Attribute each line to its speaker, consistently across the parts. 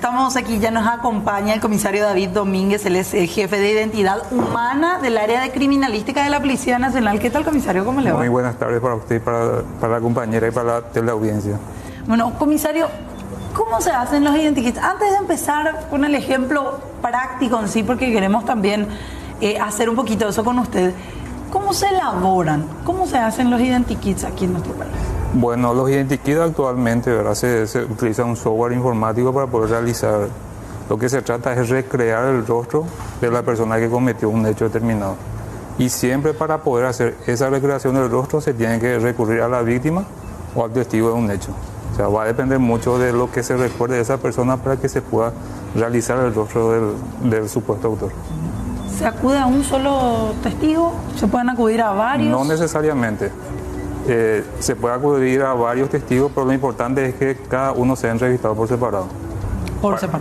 Speaker 1: estamos aquí, ya nos acompaña el comisario David Domínguez, él es jefe de identidad humana del área de criminalística de la Policía Nacional. ¿Qué tal, comisario? ¿Cómo le va?
Speaker 2: Muy buenas tardes para usted, para la compañera y para la teleaudiencia.
Speaker 1: Bueno, comisario, ¿cómo se hacen los identikits? Antes de empezar con el ejemplo práctico en sí, porque queremos también hacer un poquito de eso con usted, ¿cómo se elaboran? ¿Cómo se hacen los identikits aquí en nuestro país?
Speaker 2: Bueno, los identikits actualmente, ¿verdad? Se utiliza un software informático para poder realizar. Lo que se trata es recrear el rostro de la persona que cometió un hecho determinado. Y siempre para poder hacer esa recreación del rostro se tiene que recurrir a la víctima o al testigo de un hecho. O sea, va a depender mucho de lo que se recuerde de esa persona para que se pueda realizar el rostro del supuesto autor.
Speaker 1: ¿Se acude a un solo testigo? ¿Se pueden acudir a varios?
Speaker 2: No necesariamente. Se puede acudir a varios testigos, pero lo importante es que cada uno sea entrevistado por separado.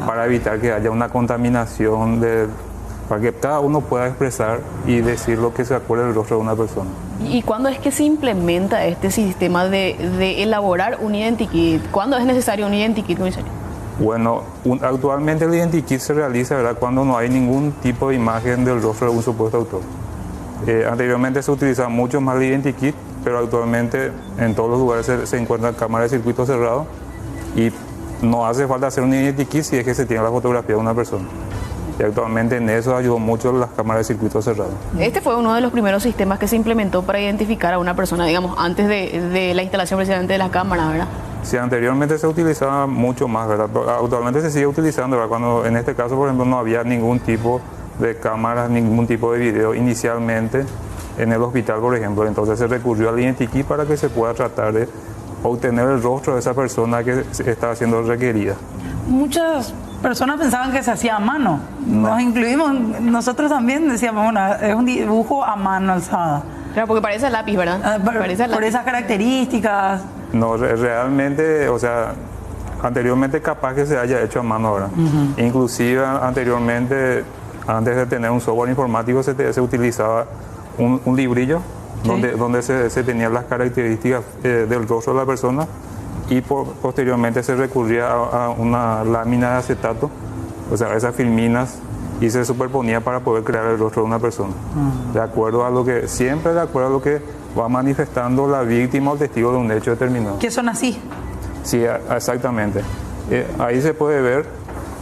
Speaker 2: Para evitar que haya una contaminación, para que cada uno pueda expresar y decir lo que se acuerde del rostro de una persona.
Speaker 3: ¿Y cuándo es que se implementa este sistema de elaborar un identikit? ¿Cuándo es necesario un identikit, comisario?
Speaker 2: Bueno, actualmente el identikit se realiza, ¿verdad?, cuando no hay ningún tipo de imagen del rostro de un supuesto autor. Anteriormente se utilizaba mucho más el identikit, pero actualmente en todos los lugares se encuentran cámaras de circuito cerrado y no hace falta hacer un identikit si es que se tiene la fotografía de una persona. Y actualmente en eso ayudó mucho las cámaras de circuito cerrado.
Speaker 3: Este fue uno de los primeros sistemas que se implementó para identificar a una persona, digamos, antes de la instalación precisamente de las cámaras, ¿verdad?
Speaker 2: Sí, anteriormente se utilizaba mucho más, ¿verdad? Pero actualmente se sigue utilizando, ¿verdad? Cuando en este caso, por ejemplo, no había ningún tipo de cámaras, ningún tipo de video inicialmente en el hospital, por ejemplo. Entonces se recurrió al identikit para que se pueda tratar de obtener el rostro de esa persona que está siendo requerida.
Speaker 1: Muchas personas pensaban que se hacía a mano.
Speaker 2: No.
Speaker 1: Nos incluimos, nosotros también decíamos, bueno, es un dibujo a mano alzada.
Speaker 3: Claro, porque parece lápiz, ¿verdad?
Speaker 1: Por esas características.
Speaker 2: No, realmente, o sea, anteriormente capaz que se haya hecho a mano ahora. Inclusive anteriormente, antes de tener un software informático, se utilizaba un librillo, ¿sí?, donde se tenían las características del rostro de la persona y posteriormente se recurría a una lámina de acetato, o sea, esas filminas, y se superponía para poder crear el rostro de una persona. De acuerdo a lo que, siempre de acuerdo a lo que va manifestando la víctima o testigo de un hecho determinado.
Speaker 1: ¿Qué son así?
Speaker 2: Sí, exactamente. Ahí se puede ver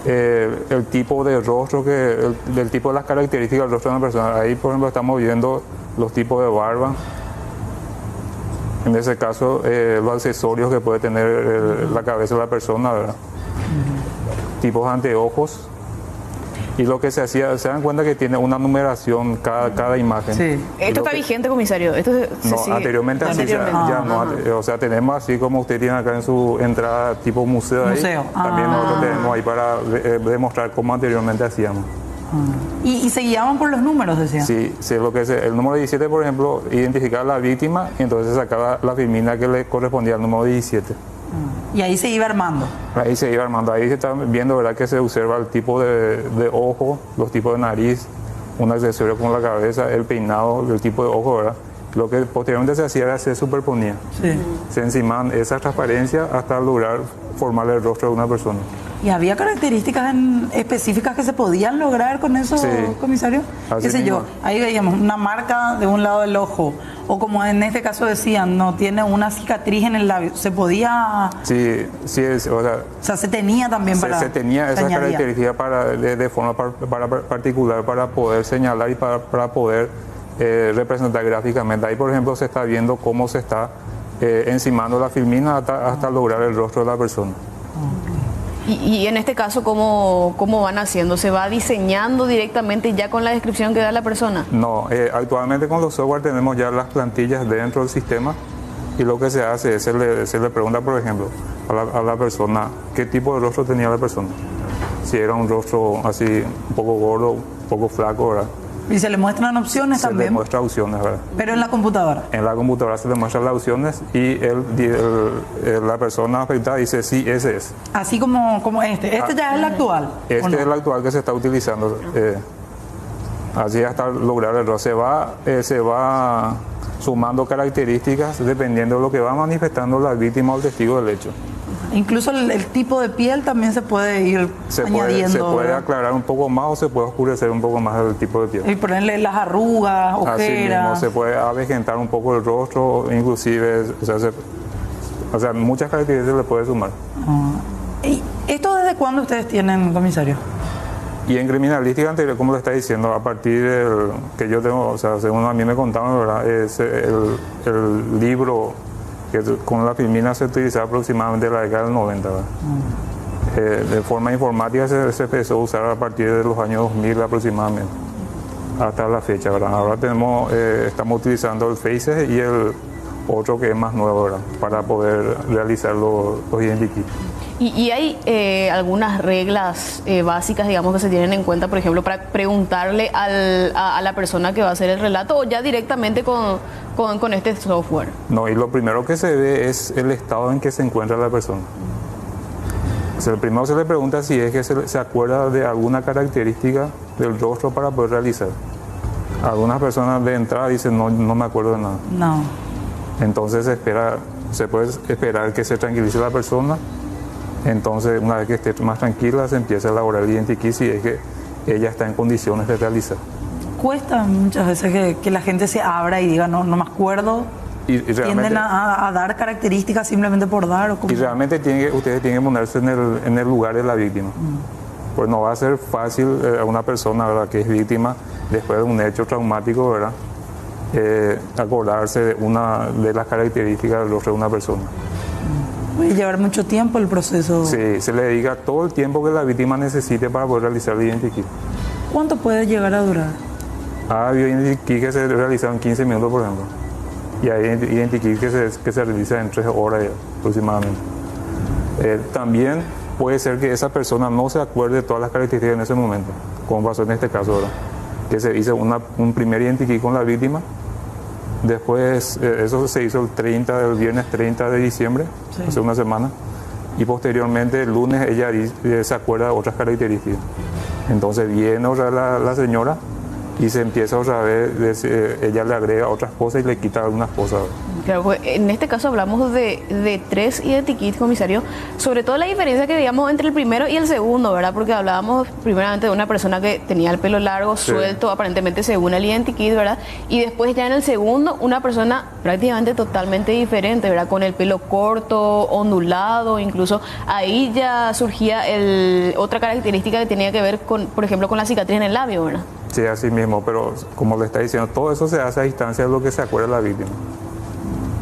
Speaker 2: el tipo de rostro, del tipo de las características del rostro de una persona. Ahí, por ejemplo, estamos viendo los tipos de barba. En ese caso, los accesorios que puede tener la cabeza de la persona, ¿verdad? Tipos de anteojos. Y lo que se hacía, se dan cuenta que tiene una numeración cada imagen.
Speaker 1: Sí.
Speaker 3: ¿Esto está vigente, comisario?
Speaker 2: Anteriormente así, ya no, o sea, tenemos así como usted tiene acá en su entrada tipo museo.
Speaker 1: Museo.
Speaker 2: También nosotros tenemos ahí para demostrar cómo anteriormente hacíamos.
Speaker 1: Y se guiaban por los números, decían.
Speaker 2: Sí, lo que es el número 17, por ejemplo, identificaba a la víctima y entonces sacaba la filmina que le correspondía al número 17.
Speaker 1: Y ahí se iba armando.
Speaker 2: Ahí se iba armando, ahí se está viendo, ¿verdad?, que se observa el tipo de ojo, los tipos de nariz, un accesorio con la cabeza, el peinado, el tipo de ojo, ¿verdad? Lo que posteriormente se hacía era se superponía.
Speaker 1: Sí.
Speaker 2: Se encimaban esa transparencia hasta lograr formar el rostro de una persona.
Speaker 1: ¿Y había características específicas que se podían lograr con eso,
Speaker 2: sí,
Speaker 1: comisario?
Speaker 2: Así
Speaker 1: ¿Qué sé yo? Ahí veíamos una marca de un lado del ojo, o como en este caso decían, no tiene una cicatriz en el labio. ¿Se podía...?
Speaker 2: Sí, o sea,
Speaker 1: se tenía también para...
Speaker 2: Se tenía esa característica de forma particular para poder señalar y para poder representar gráficamente. Ahí, por ejemplo, se está viendo cómo se está encimando la filmina hasta lograr el rostro de la persona.
Speaker 3: Y en este caso, ¿cómo van haciendo? ¿Se va diseñando directamente ya con la descripción que da la persona?
Speaker 2: No, actualmente con los software tenemos ya las plantillas dentro del sistema y lo que se hace es se le pregunta, por ejemplo, a la persona qué tipo de rostro tenía la persona. Si era un rostro así un poco gordo, un poco flaco, ¿verdad?
Speaker 1: Y se le muestran opciones también.
Speaker 2: Se le muestra opciones, ¿verdad?
Speaker 1: Pero en la computadora.
Speaker 2: En la computadora se le muestran las opciones y la persona afectada dice sí, ese es.
Speaker 1: Así como este. Este ya es el actual.
Speaker 2: Este es el actual que se está utilizando. Así hasta lograr el rostro. Se va sumando características dependiendo de lo que va manifestando la víctima o el testigo del hecho.
Speaker 1: Incluso el tipo de piel también se puede ir añadiendo.
Speaker 2: Se puede
Speaker 1: ¿verdad?
Speaker 2: aclarar un poco más o se puede oscurecer un poco más el tipo de piel.
Speaker 1: Y ponerle las arrugas,
Speaker 2: Así mismo,
Speaker 1: ojeras.
Speaker 2: se puede avejentar un poco el rostro, inclusive, o sea, muchas características le puede sumar.
Speaker 1: ¿Y esto desde cuándo ustedes tienen, comisario?
Speaker 2: Y en criminalística anterior, como le está diciendo, a partir del que yo tengo, o sea, según a mí me contaron, ¿verdad? Es el libro que con la filmina se utilizaba aproximadamente en la década del 90, ¿verdad? De forma informática se empezó a usar a partir de los años 2000 aproximadamente, hasta la fecha, ¿verdad? Ahora estamos utilizando el Faces y el otro que es más nuevo, ¿verdad? Para poder realizar los identikits.
Speaker 3: Y hay algunas reglas básicas, digamos, que se tienen en cuenta, por ejemplo, para preguntarle a la persona que va a hacer el relato o ya directamente con este software.
Speaker 2: No, y lo primero que se ve es el estado en que se encuentra la persona. O sea, primero se le pregunta si es que se acuerda de alguna característica del rostro para poder realizar. Algunas personas de entrada dicen, no me acuerdo de nada.
Speaker 1: No.
Speaker 2: Entonces se puede esperar que se tranquilice la persona. Entonces, una vez que esté más tranquila, se empieza a elaborar el identikit si es que ella está en condiciones de realizar.
Speaker 1: Cuesta muchas veces que la gente se abra y diga, no me acuerdo.
Speaker 2: Y realmente,
Speaker 1: ¿Tienden a dar características simplemente por dar? ¿O cómo?
Speaker 2: y realmente ustedes tienen que ponerse en el lugar de la víctima. Pues no va a ser fácil a una persona, ¿verdad?, que es víctima después de un hecho traumático, ¿verdad?, acordarse de las características del rostro de una persona.
Speaker 1: Puede llevar mucho tiempo el proceso.
Speaker 2: Sí, se le dedica todo el tiempo que la víctima necesite para poder realizar el identikit.
Speaker 1: ¿Cuánto puede llegar a durar?
Speaker 2: Hay identikit que se realiza en 15 minutos, por ejemplo. Y hay identikit que se realiza en 3 horas aproximadamente. También puede ser que esa persona no se acuerde de todas las características en ese momento, como pasó en este caso, ¿verdad?, que se hizo un primer identikit con la víctima. Después, eso se hizo el viernes 30 de diciembre,
Speaker 1: Sí.
Speaker 2: hace una semana. Y posteriormente, el lunes, ella se acuerda de otras características. Entonces viene otra la señora y se empieza otra vez, ella le agrega otras cosas y le quita algunas cosas.
Speaker 3: Claro, pues en este caso hablamos de 3 identikits, comisario, sobre todo la diferencia que veíamos entre el primero y el segundo, ¿verdad? Porque hablábamos primeramente de una persona que tenía el pelo largo,
Speaker 2: Sí.
Speaker 3: suelto, aparentemente según el identikit, ¿verdad? Y después ya en el segundo, una persona prácticamente totalmente diferente, ¿verdad? Con el pelo corto, ondulado, incluso ahí ya surgía otra característica que tenía que ver con, por ejemplo, con la cicatriz en el labio, ¿verdad?
Speaker 2: Sí, así mismo, pero como le está diciendo, todo eso se hace a distancia de lo que se acuerda la víctima.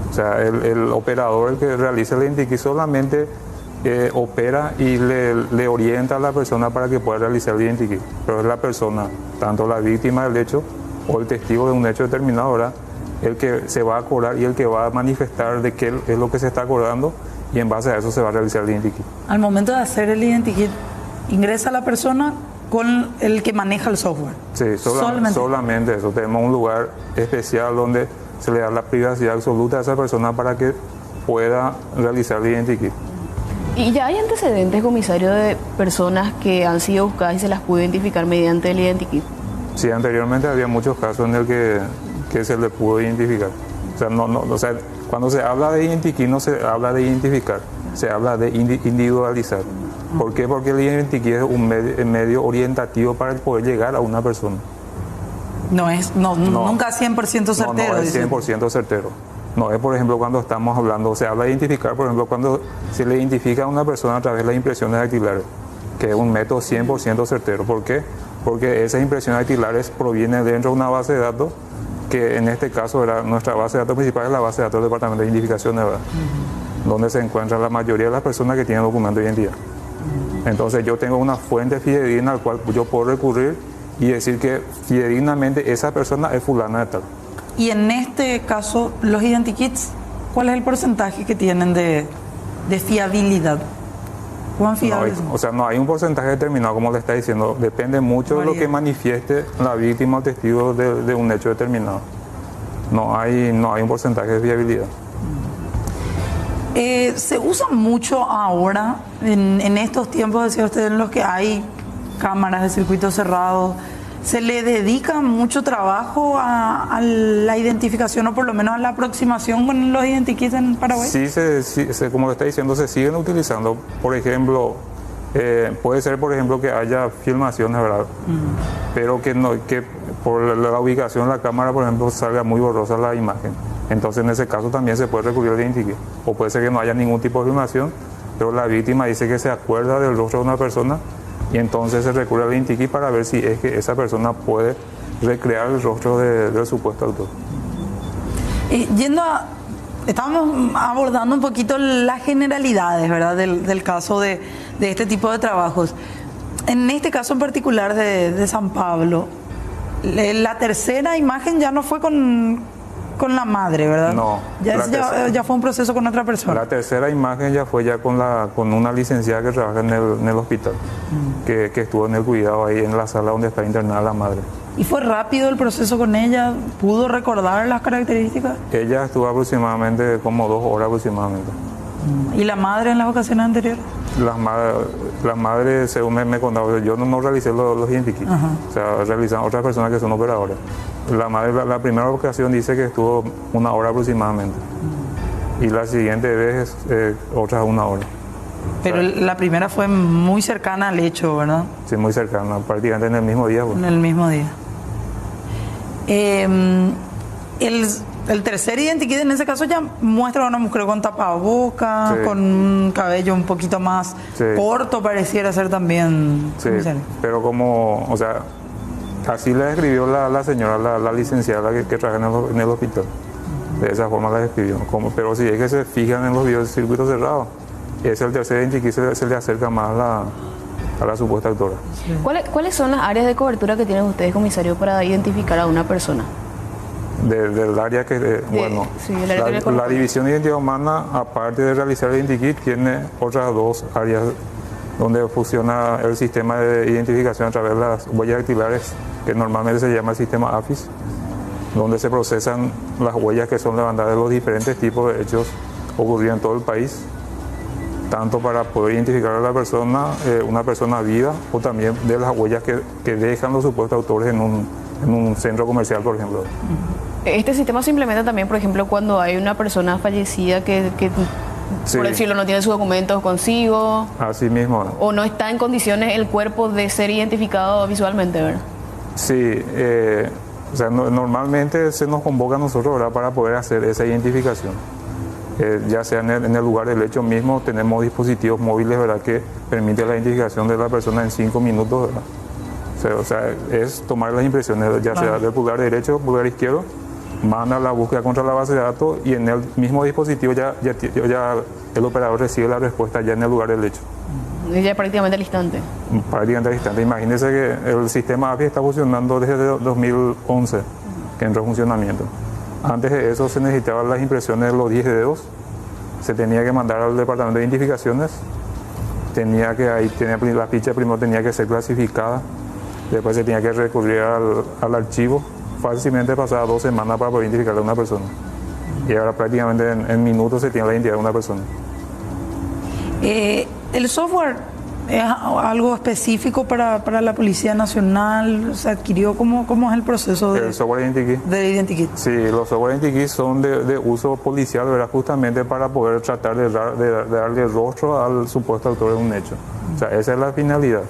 Speaker 2: O sea, el operador, el que realiza el identikit, solamente opera y le orienta a la persona para que pueda realizar el identikit. Pero es la persona, tanto la víctima del hecho o el testigo de un hecho determinado, ¿verdad?, el que se va a acordar y el que va a manifestar de qué es lo que se está acordando, y en base a eso se va a realizar el identikit.
Speaker 1: Al momento de hacer el identikit, ingresa la persona con el que maneja el software.
Speaker 2: Sí, solamente eso. Tenemos un lugar especial donde se le da la privacidad absoluta a esa persona para que pueda realizar el identikit.
Speaker 3: Y ya hay antecedentes, comisario, de personas que han sido buscadas y se las pudo identificar mediante el identikit.
Speaker 2: Sí, anteriormente había muchos casos en el que se le pudo identificar. O sea, o sea, cuando se habla de identikit no se habla de identificar, se habla de individualizar. ¿Por qué? Porque el identikit es un medio orientativo para poder llegar a una persona.
Speaker 1: Nunca 100% certero.
Speaker 2: No es 100% certero. No es, por ejemplo, cuando estamos hablando, se habla de identificar, por ejemplo, cuando se le identifica a una persona a través de las impresiones dactilares, que es un método 100% certero. ¿Por qué? Porque esas impresiones dactilares provienen dentro de una base de datos, que en este caso nuestra base de datos principal es la base de datos del Departamento de Identificación, ¿verdad?, donde se encuentra la mayoría de las personas que tienen documento de identidad. Entonces yo tengo una fuente fidedigna al cual yo puedo recurrir y decir que fidedignamente esa persona es fulana de tal.
Speaker 1: Y en este caso, los identikits, ¿cuál es el porcentaje que tienen de fiabilidad? ¿Cuán fiables son?
Speaker 2: O sea, no hay un porcentaje determinado, como le está diciendo. Depende mucho de lo que manifieste la víctima o testigo de un hecho determinado. No hay un porcentaje de fiabilidad.
Speaker 1: Se usa mucho ahora, en estos tiempos, decía usted, en los que hay cámaras de circuito cerrado, ¿Se le dedica mucho trabajo a la identificación o por lo menos a la aproximación con los identikits en Paraguay?
Speaker 2: Sí, como le está diciendo, se siguen utilizando. Por ejemplo, puede ser, por ejemplo, que haya filmaciones, ¿verdad? Pero que por la ubicación de la cámara, por ejemplo, salga muy borrosa la imagen. Entonces, en ese caso también se puede recurrir al identikit. O puede ser que no haya ningún tipo de filmación, pero la víctima dice que se acuerda del rostro de una persona y entonces se recurre al identikit para ver si es que esa persona puede recrear el rostro del supuesto autor.
Speaker 1: Estábamos abordando un poquito las generalidades, ¿verdad? Del caso de este tipo de trabajos. En este caso en particular de San Pablo, la tercera imagen ya no fue con la madre, ¿verdad?
Speaker 2: No.
Speaker 1: Ya fue un proceso con otra persona.
Speaker 2: La tercera imagen ya fue con una licenciada que trabaja en el hospital, que estuvo en el cuidado ahí en la sala donde está internada la madre.
Speaker 1: ¿Y fue rápido el proceso con ella? ¿Pudo recordar las características?
Speaker 2: Ella estuvo aproximadamente como 2 horas aproximadamente.
Speaker 1: ¿Y la madre en las ocasiones anteriores?
Speaker 2: Las madres, según me contaba, yo no realicé los identikits, o sea, realizan otras personas que son operadoras. La madre, la primera ocasión dice que estuvo 1 hora aproximadamente, y la siguiente vez otras 1 hora.
Speaker 1: Pero la primera fue muy cercana al hecho, ¿verdad?
Speaker 2: Sí, muy cercana, prácticamente en el mismo día.
Speaker 1: En el mismo día. El tercer identikit en ese caso ya muestra a una mujer con tapaboca, con un cabello un poquito más corto, pareciera ser también.
Speaker 2: Sí, pero como, o sea, así la describió la señora, la licenciada que trabaja en el hospital. De esa forma la describió. Pero si es que se fijan en los videos de circuito cerrado, es el tercer identikit, se le acerca más a la supuesta autora.
Speaker 3: Sí. ¿Cuáles son las áreas de cobertura que tienen ustedes, comisario, para identificar a una persona?
Speaker 2: Del área que, bueno,
Speaker 3: sí, la
Speaker 2: División de Identidad Humana, aparte de realizar el identikit, tiene otras 2 áreas donde funciona el sistema de identificación a través de las huellas dactilares, que normalmente se llama el sistema AFIS, donde se procesan las huellas que son levantadas de los diferentes tipos de hechos ocurridos en todo el país, tanto para poder identificar a la persona, una persona viva, o también de las huellas que dejan los supuestos autores en un centro comercial, por ejemplo.
Speaker 3: Este sistema se implementa también, por ejemplo, cuando hay una persona fallecida que por decirlo, no tiene sus documentos consigo.
Speaker 2: Así mismo.
Speaker 3: O no está en condiciones el cuerpo de ser identificado visualmente, ¿verdad?
Speaker 2: Sí, o sea, normalmente se nos convoca a nosotros, ¿verdad?, para poder hacer esa identificación. Ya sea en el lugar del hecho mismo, tenemos dispositivos móviles, ¿verdad?, que permiten la identificación de la persona en 5 minutos, ¿verdad? O sea, es tomar las impresiones, ya sea del pulgar derecho, pulgar izquierdo, manda la búsqueda contra la base de datos y en el mismo dispositivo ya el operador recibe la respuesta ya en el lugar del hecho.
Speaker 3: Ya prácticamente al instante.
Speaker 2: Prácticamente al instante. Imagínense que el sistema AFI está funcionando desde 2011, que entró en funcionamiento. Antes de eso se necesitaban las impresiones de los 10 dedos, se tenía que mandar al departamento de identificaciones, la ficha primero tenía que ser clasificada, después se tenía que recurrir al archivo. Fácilmente pasaba 2 semanas para poder identificar a una persona. Y ahora prácticamente en minutos se tiene la identidad de una persona.
Speaker 1: ¿El software es algo específico para la Policía Nacional? ¿Se adquirió? ¿Cómo es el proceso
Speaker 2: el software
Speaker 1: identikit?
Speaker 2: Sí, los software identikit son de uso policial, ¿verdad?, justamente para poder tratar de darle rostro al supuesto autor de un hecho. O sea, esa es la finalidad,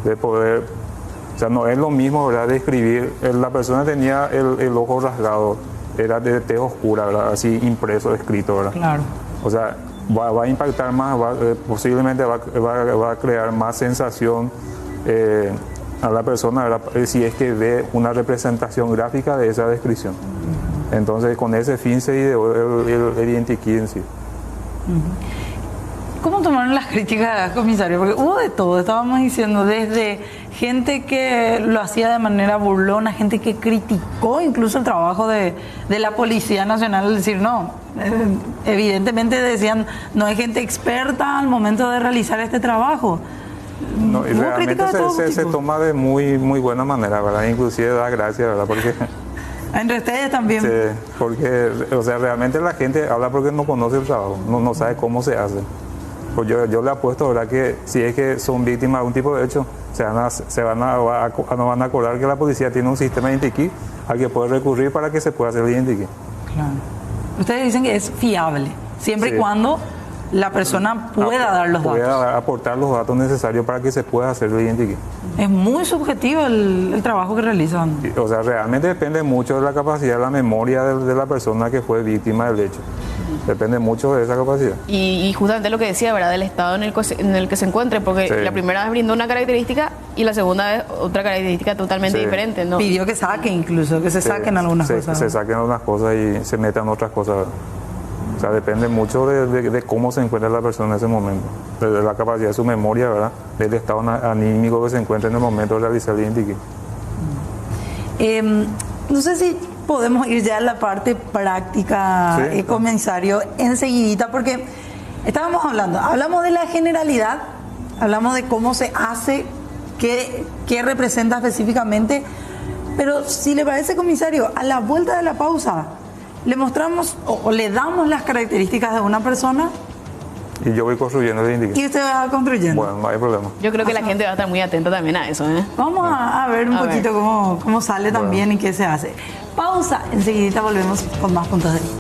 Speaker 2: de poder... O sea, no es lo mismo, ¿verdad?, de escribir. La persona tenía el ojo rasgado, era de tez oscura, ¿verdad?, así impreso, escrito, ¿verdad?
Speaker 1: Claro.
Speaker 2: O sea, va a impactar más, posiblemente va a crear más sensación a la persona, ¿verdad?, si es que ve una representación gráfica de esa descripción. Entonces, con ese fin se ideó el identikit en sí.
Speaker 1: ¿Cómo tomaron las críticas, comisario? Porque hubo de todo, estábamos diciendo, desde gente que lo hacía de manera burlona, gente que criticó incluso el trabajo de la Policía Nacional, es decir, no, evidentemente decían, no hay gente experta al momento de realizar este trabajo.
Speaker 2: No, y realmente se toma de muy buena manera, ¿verdad? Inclusive da gracia, ¿verdad? Porque...
Speaker 1: Entre ustedes también.
Speaker 2: Sí, porque, o sea, realmente la gente habla porque no conoce el trabajo, no sabe cómo se hace. Pues yo le apuesto, ¿verdad? Que si es que son víctimas de un tipo de hecho, no van a acordar que la policía tiene un sistema de identikit al que puede recurrir para que se pueda hacer el identikit.
Speaker 1: Claro. Ustedes dicen que es fiable, siempre
Speaker 2: Sí.
Speaker 1: y cuando la persona pueda dar los datos.
Speaker 2: Pueda aportar los datos necesarios para que se pueda hacer el identikit.
Speaker 1: Es muy subjetivo el trabajo que realizan.
Speaker 2: O sea, realmente depende mucho de la capacidad, de la memoria de la persona que fue víctima del hecho. Depende mucho de esa capacidad.
Speaker 3: Y justamente lo que decía, ¿verdad? Del estado en el que se encuentre, porque
Speaker 2: Sí.
Speaker 3: la primera vez brindó una característica y la segunda vez otra característica totalmente
Speaker 2: Sí.
Speaker 3: diferente, ¿no?
Speaker 1: Pidió que saquen incluso, que se saquen algunas cosas.
Speaker 2: Se saquen algunas cosas y se metan otras cosas. O sea, depende mucho de cómo se encuentra la persona en ese momento, de la capacidad de su memoria, ¿verdad? Del estado anímico que se encuentra en el momento de realizar el identikit.
Speaker 1: No sé si podemos ir ya a la parte práctica,
Speaker 2: Sí.
Speaker 1: comisario, enseguidita, porque hablamos de la generalidad, hablamos de cómo se hace, qué representa específicamente, pero si le parece, comisario, a la vuelta de la pausa, le mostramos o le damos las características de una persona
Speaker 2: Y yo voy construyendo el identikit.
Speaker 1: y usted va construyendo.
Speaker 2: Bueno, no hay problema.
Speaker 3: Yo creo que la gente va a estar muy atenta también a eso, ¿eh?
Speaker 1: Vamos a ver un
Speaker 3: A ver.
Speaker 1: poquito cómo sale también y qué se hace. Pausa, enseguidita volvemos con más puntos de vista.